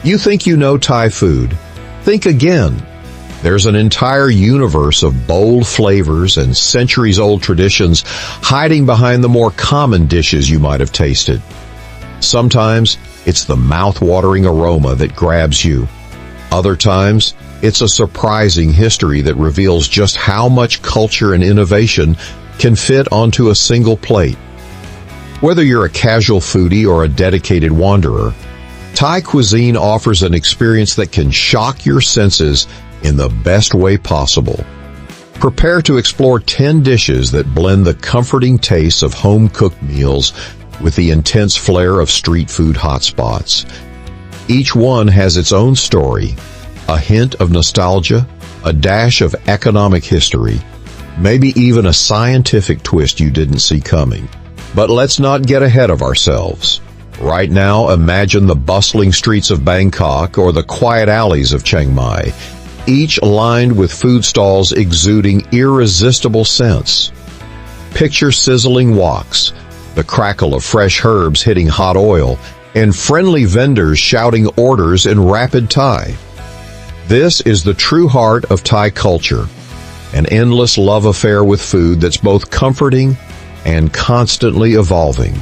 You think you know Thai food? Think again. There's an entire universe of bold flavors and centuries-old traditions hiding behind the more common dishes you might have tasted. Sometimes it's the mouth-watering aroma that grabs you. Other times, it's a surprising history that reveals just how much culture and innovation can fit onto a single plate. Whether you're a casual foodie or a dedicated wanderer, Thai cuisine offers an experience that can shock your senses in the best way possible. Prepare to explore 10 dishes that blend the comforting tastes of home-cooked meals with the intense flair of street food hotspots. Each one has its own story, a hint of nostalgia, a dash of economic history, maybe even a scientific twist you didn't see coming. But let's not get ahead of ourselves. Right now, imagine the bustling streets of Bangkok or the quiet alleys of Chiang Mai, each lined with food stalls exuding irresistible scents. Picture sizzling woks, the crackle of fresh herbs hitting hot oil, and friendly vendors shouting orders in rapid Thai. This is the true heart of Thai culture, an endless love affair with food that's both comforting and constantly evolving.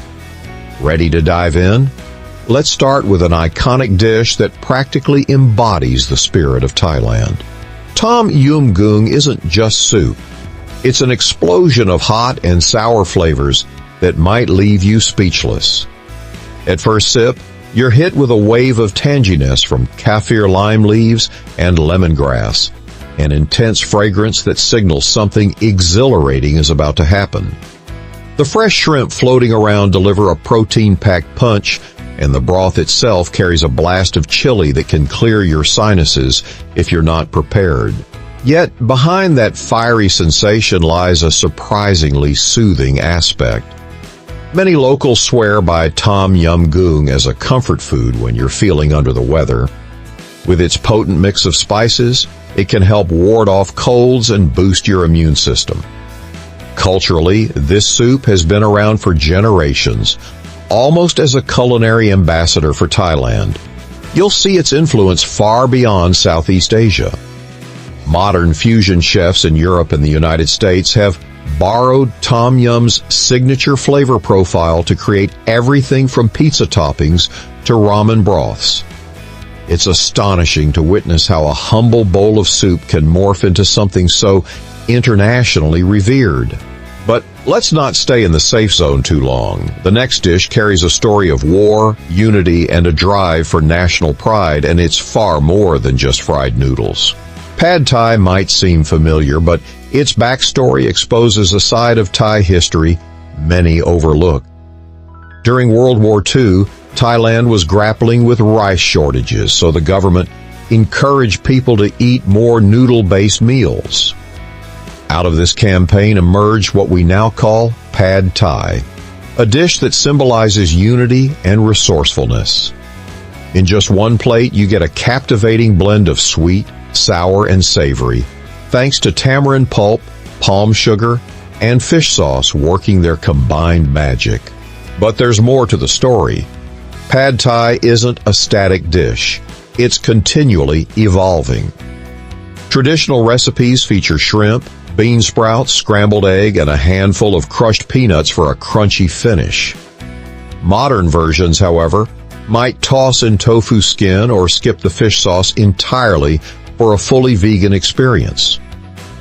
Ready to dive in? Let's start with an iconic dish that practically embodies the spirit of Thailand. Tom Yum Goong isn't just soup. It's an explosion of hot and sour flavors that might leave you speechless. At first sip, you're hit with a wave of tanginess from kaffir lime leaves and lemongrass, an intense fragrance that signals something exhilarating is about to happen. The fresh shrimp floating around deliver a protein-packed punch, and the broth itself carries a blast of chili that can clear your sinuses if you're not prepared. Yet, behind that fiery sensation lies a surprisingly soothing aspect. Many locals swear by Tom Yum Goong as a comfort food when you're feeling under the weather. With its potent mix of spices, it can help ward off colds and boost your immune system. Culturally, this soup has been around for generations, almost as a culinary ambassador for Thailand. You'll see its influence far beyond Southeast Asia. Modern fusion chefs in Europe and the United States have borrowed Tom Yum's signature flavor profile to create everything from pizza toppings to ramen broths. It's astonishing to witness how a humble bowl of soup can morph into something so internationally revered. But let's not stay in the safe zone too long. The next dish carries a story of war, unity, and a drive for national pride, and it's far more than just fried noodles. Pad Thai might seem familiar, but its backstory exposes a side of Thai history many overlook. During World War II, Thailand was grappling with rice shortages, so the government encouraged people to eat more noodle-based meals. Out of this campaign emerged what we now call Pad Thai, a dish that symbolizes unity and resourcefulness. In just one plate, you get a captivating blend of sweet, sour, and savory, thanks to tamarind pulp, palm sugar, and fish sauce working their combined magic. But there's more to the story. Pad Thai isn't a static dish. It's continually evolving. Traditional recipes feature shrimp, bean sprouts, scrambled egg, and a handful of crushed peanuts for a crunchy finish. Modern versions, however, might toss in tofu skin or skip the fish sauce entirely for a fully vegan experience.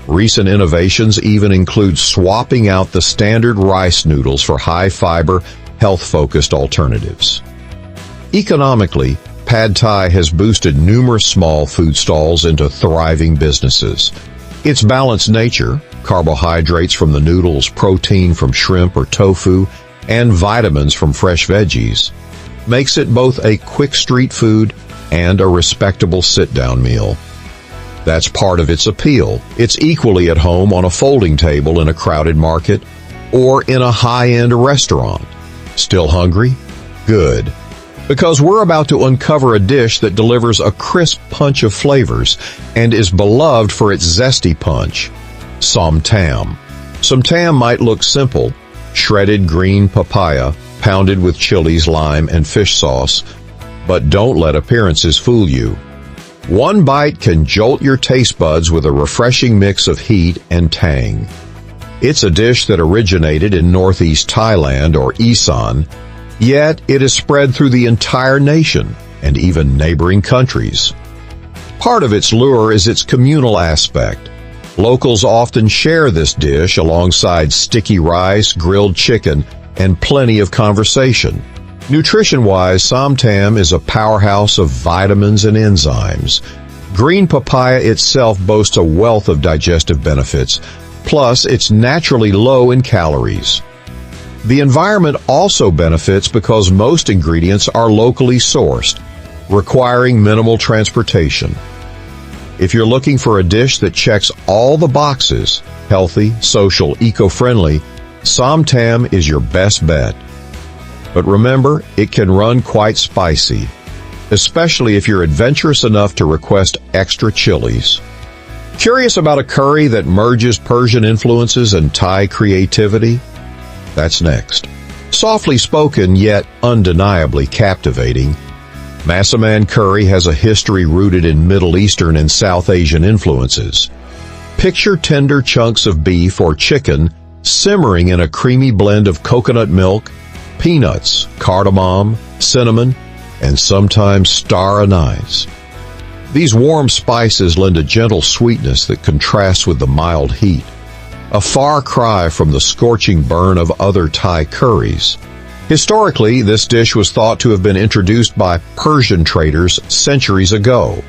Recent innovations even include swapping out the standard rice noodles for high-fiber, health-focused alternatives. Economically, Pad Thai has boosted numerous small food stalls into thriving businesses. Its balanced nature, carbohydrates from the noodles, protein from shrimp or tofu, and vitamins from fresh veggies, makes it both a quick street food and a respectable sit-down meal. That's part of its appeal. It's equally at home on a folding table in a crowded market or in a high-end restaurant. Still hungry? Good. Because we're about to uncover a dish that delivers a crisp punch of flavors and is beloved for its zesty punch, som tam. Som tam might look simple, shredded green papaya, pounded with chilies, lime, and fish sauce, But don't let appearances fool you. One bite can jolt your taste buds with a refreshing mix of heat and tang. It's a dish that originated in northeast Thailand or Isan, yet it is spread through the entire nation and even neighboring countries. Part of its lure is its communal aspect. Locals often share this dish alongside sticky rice, grilled chicken, and plenty of conversation. Nutrition-wise, Somtam is a powerhouse of vitamins and enzymes. Green papaya itself boasts a wealth of digestive benefits, plus it's naturally low in calories. The environment also benefits because most ingredients are locally sourced, requiring minimal transportation. If you're looking for a dish that checks all the boxes, healthy, social, eco-friendly, Somtam is your best bet. But remember, it can run quite spicy, especially if you're adventurous enough to request extra chilies. Curious about a curry that merges Persian influences and Thai creativity? That's next. Softly spoken, yet undeniably captivating, Massaman curry has a history rooted in Middle Eastern and South Asian influences. Picture tender chunks of beef or chicken simmering in a creamy blend of coconut milk, peanuts, cardamom, cinnamon, and sometimes star anise. These warm spices lend a gentle sweetness that contrasts with the mild heat, a far cry from the scorching burn of other Thai curries. Historically, this dish was thought to have been introduced by Persian traders centuries ago.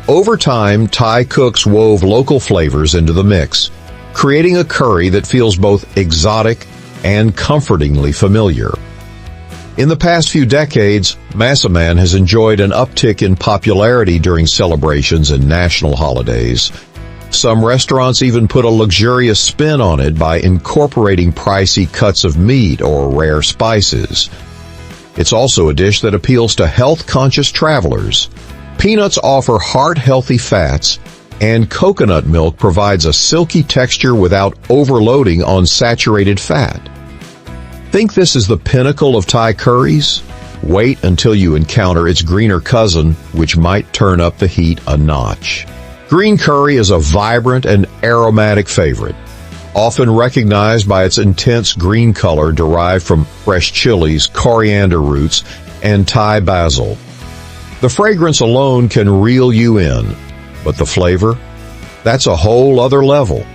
Over time, Thai cooks wove local flavors into the mix, creating a curry that feels both exotic and comfortingly familiar. In the past few decades, Massaman has enjoyed an uptick in popularity during celebrations and national holidays. Some restaurants even put a luxurious spin on it by incorporating pricey cuts of meat or rare spices. It's also a dish that appeals to health-conscious travelers. Peanuts offer heart-healthy fats, and coconut milk provides a silky texture without overloading on saturated fat. Think this is the pinnacle of Thai curries? Wait until you encounter its greener cousin, which might turn up the heat a notch. Green curry is a vibrant and aromatic favorite, often recognized by its intense green color derived from fresh chilies, coriander roots, and Thai basil. The fragrance alone can reel you in, but the flavor? That's a whole other level.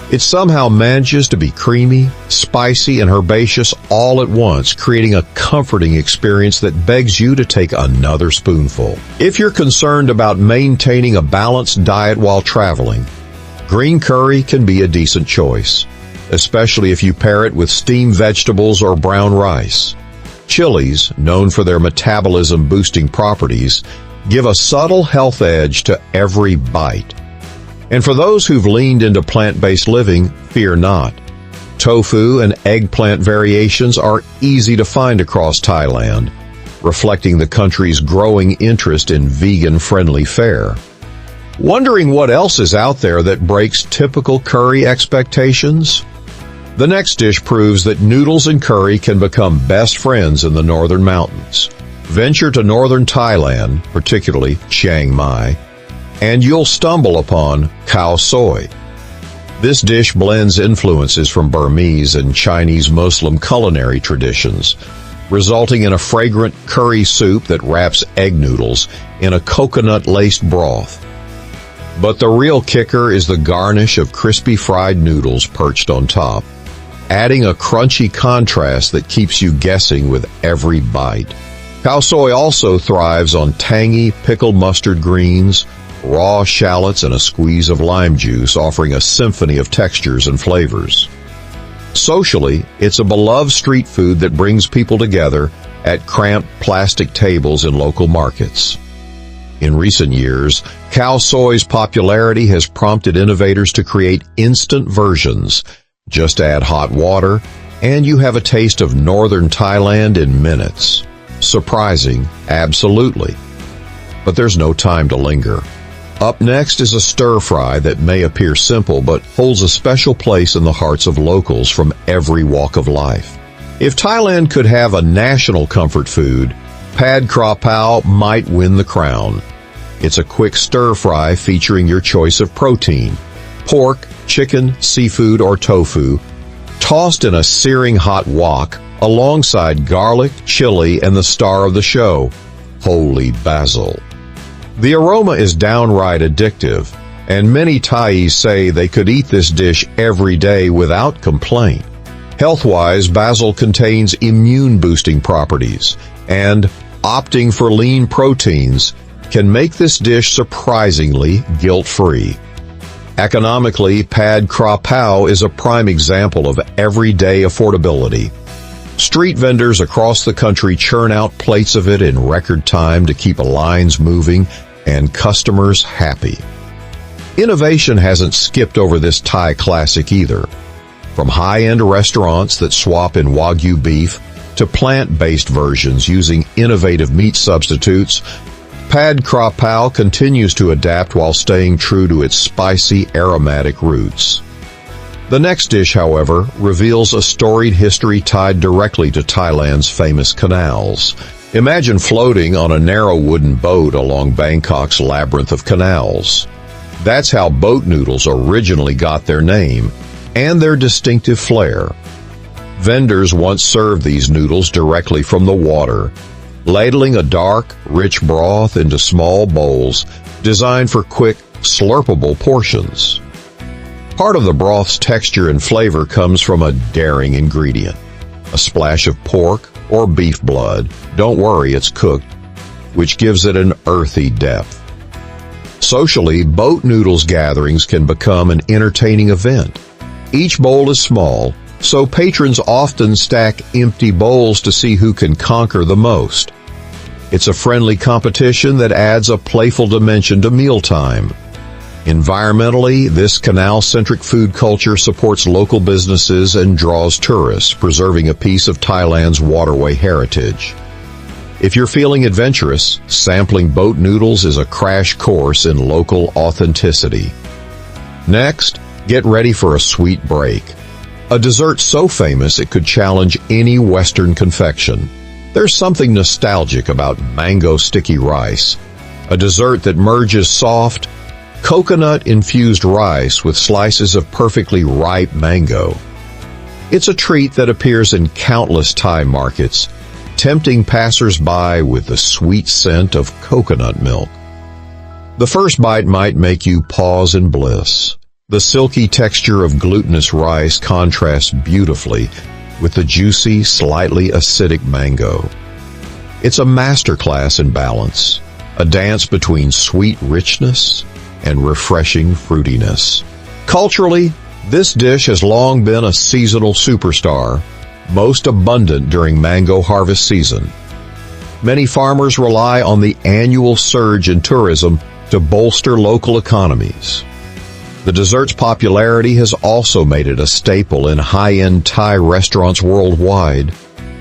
It somehow manages to be creamy, spicy, and herbaceous all at once, creating a comforting experience that begs you to take another spoonful. If you're concerned about maintaining a balanced diet while traveling, green curry can be a decent choice, especially if you pair it with steamed vegetables or brown rice. Chilies, known for their metabolism-boosting properties, give a subtle health edge to every bite. And for those who've leaned into plant-based living, fear not. Tofu and eggplant variations are easy to find across Thailand, reflecting the country's growing interest in vegan-friendly fare. Wondering what else is out there that breaks typical curry expectations? The next dish proves that noodles and curry can become best friends in the northern mountains. Venture to northern Thailand, particularly Chiang Mai, and you'll stumble upon khao soi. This dish blends influences from Burmese and Chinese Muslim culinary traditions, resulting in a fragrant curry soup that wraps egg noodles in a coconut-laced broth. But the real kicker is the garnish of crispy fried noodles perched on top, adding a crunchy contrast that keeps you guessing with every bite. Khao soi also thrives on tangy pickled mustard greens, raw shallots, and a squeeze of lime juice, offering a symphony of textures and flavors. Socially, it's a beloved street food that brings people together at cramped plastic tables in local markets. In recent years, khao soi's popularity has prompted innovators to create instant versions. Just add hot water, and you have a taste of northern Thailand in minutes. Surprising, absolutely. But there's no time to linger. Up next is a stir-fry that may appear simple but holds a special place in the hearts of locals from every walk of life. If Thailand could have a national comfort food, Pad Kra Pao might win the crown. It's a quick stir-fry featuring your choice of protein: pork, chicken, seafood, or tofu, tossed in a searing hot wok alongside garlic, chili, and the star of the show, holy basil. The aroma is downright addictive, and many Thais say they could eat this dish every day without complaint. Health-wise, basil contains immune-boosting properties, and opting for lean proteins can make this dish surprisingly guilt-free. Economically, Pad Kra Pao is a prime example of everyday affordability. Street vendors across the country churn out plates of it in record time to keep lines moving and customers happy. Innovation hasn't skipped over this Thai classic either. From high-end restaurants that swap in Wagyu beef to plant-based versions using innovative meat substitutes, Pad Kra Pao continues to adapt while staying true to its spicy, aromatic roots. The next dish, however, reveals a storied history tied directly to Thailand's famous canals. Imagine floating on a narrow wooden boat along Bangkok's labyrinth of canals. That's how boat noodles originally got their name and their distinctive flair. Vendors once served these noodles directly from the water, ladling a dark, rich broth into small bowls designed for quick, slurpable portions. Part of the broth's texture and flavor comes from a daring ingredient: a splash of pork or beef blood, don't worry, it's cooked, which gives it an earthy depth. Socially, boat noodles gatherings can become an entertaining event. Each bowl is small, so patrons often stack empty bowls to see who can conquer the most. It's a friendly competition that adds a playful dimension to mealtime. Environmentally, this canal-centric food culture supports local businesses and draws tourists, preserving a piece of Thailand's waterway heritage. If you're feeling adventurous, sampling boat noodles is a crash course in local authenticity. Next, get ready for a sweet break. A dessert so famous it could challenge any Western confection. There's something nostalgic about mango sticky rice, a dessert that merges soft, coconut-infused rice with slices of perfectly ripe mango. It's a treat that appears in countless Thai markets, tempting passers-by with the sweet scent of coconut milk. The first bite might make you pause in bliss. The silky texture of glutinous rice contrasts beautifully with the juicy, slightly acidic mango. It's a masterclass in balance, a dance between sweet richness and refreshing fruitiness. Culturally, this dish has long been a seasonal superstar, most abundant during mango harvest season. Many farmers rely on the annual surge in tourism to bolster local economies. The dessert's popularity has also made it a staple in high-end Thai restaurants worldwide,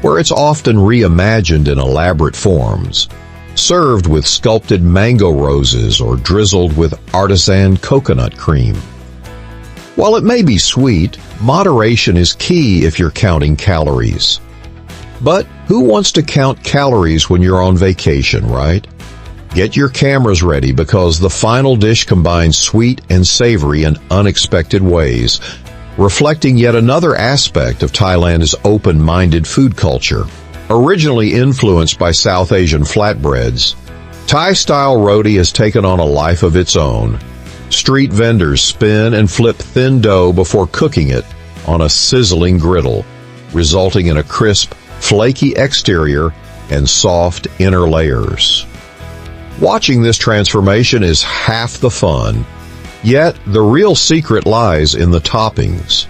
where it's often reimagined in elaborate forms, served with sculpted mango roses or drizzled with artisan coconut cream. While it may be sweet, moderation is key if you're counting calories. But who wants to count calories when you're on vacation, right? Get your cameras ready because the final dish combines sweet and savory in unexpected ways, reflecting yet another aspect of Thailand's open-minded food culture. Originally influenced by South Asian flatbreads, Thai-style roti has taken on a life of its own. Street vendors spin and flip thin dough before cooking it on a sizzling griddle, resulting in a crisp, flaky exterior and soft inner layers. Watching this transformation is half the fun, yet the real secret lies in the toppings.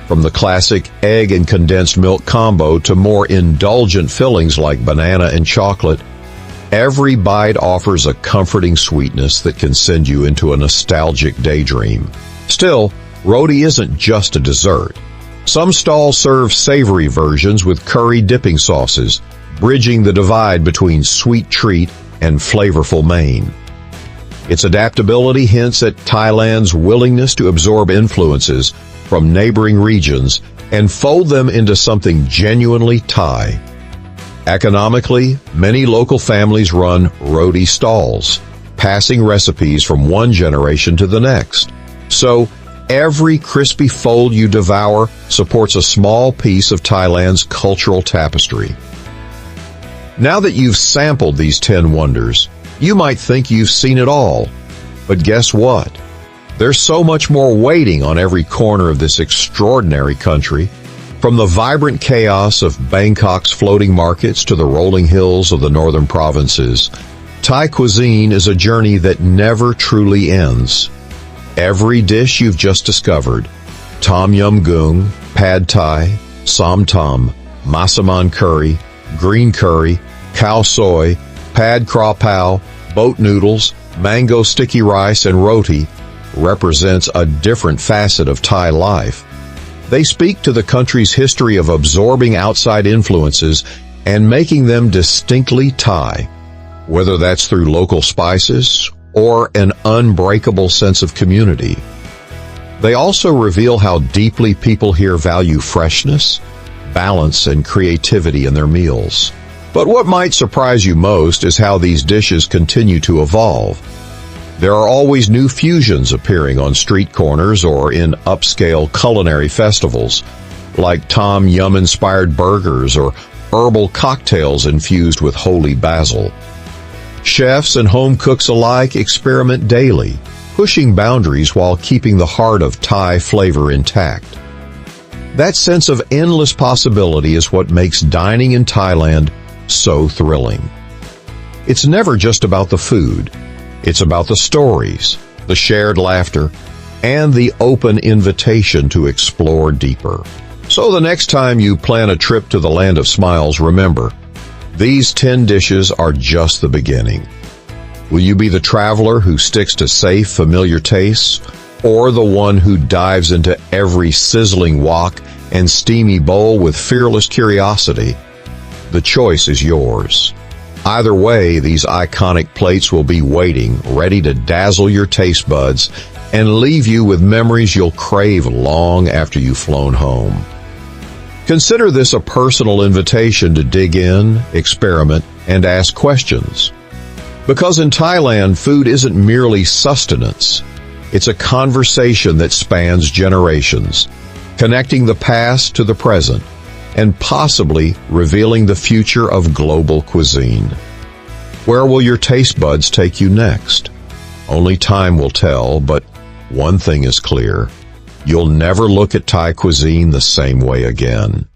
From the classic egg and condensed milk combo to more indulgent fillings like banana and chocolate, every bite offers a comforting sweetness that can send you into a nostalgic daydream. Still, roti isn't just a dessert. Some stalls serve savory versions with curry dipping sauces, bridging the divide between sweet treat and flavorful main. Its adaptability hints at Thailand's willingness to absorb influences from neighboring regions and fold them into something genuinely Thai. Economically, many local families run roti stalls, passing recipes from one generation to the next. So, every crispy fold you devour supports a small piece of Thailand's cultural tapestry. Now that you've sampled these 10 wonders, you might think you've seen it all. But guess what? There's so much more waiting on every corner of this extraordinary country. From the vibrant chaos of Bangkok's floating markets to the rolling hills of the northern provinces, Thai cuisine is a journey that never truly ends. Every dish you've just discovered, Tom Yum Goong, Pad Thai, Som Tam, Masaman curry, green curry, cow soy, Pad Kra Pao, boat noodles, mango sticky rice, and roti, represents a different facet of Thai life. They speak to the country's history of absorbing outside influences and making them distinctly Thai, whether that's through local spices or an unbreakable sense of community. They also reveal how deeply people here value freshness, balance, and creativity in their meals. But what might surprise you most is how these dishes continue to evolve. There are always new fusions appearing on street corners or in upscale culinary festivals, like Tom Yum-inspired burgers or herbal cocktails infused with holy basil. Chefs and home cooks alike experiment daily, pushing boundaries while keeping the heart of Thai flavor intact. That sense of endless possibility is what makes dining in Thailand so thrilling. It's never just about the food. It's about the stories, the shared laughter, and the open invitation to explore deeper. So the next time you plan a trip to the Land of Smiles, remember, these 10 dishes are just the beginning. Will you be the traveler who sticks to safe, familiar tastes, or the one who dives into every sizzling wok and steamy bowl with fearless curiosity? The choice is yours. Either way, these iconic plates will be waiting, ready to dazzle your taste buds and leave you with memories you'll crave long after you've flown home. Consider this a personal invitation to dig in, experiment, and ask questions. Because in Thailand, food isn't merely sustenance. It's a conversation that spans generations, connecting the past to the present, and possibly revealing the future of global cuisine. Where will your taste buds take you next? Only time will tell, but one thing is clear. You'll never look at Thai cuisine the same way again.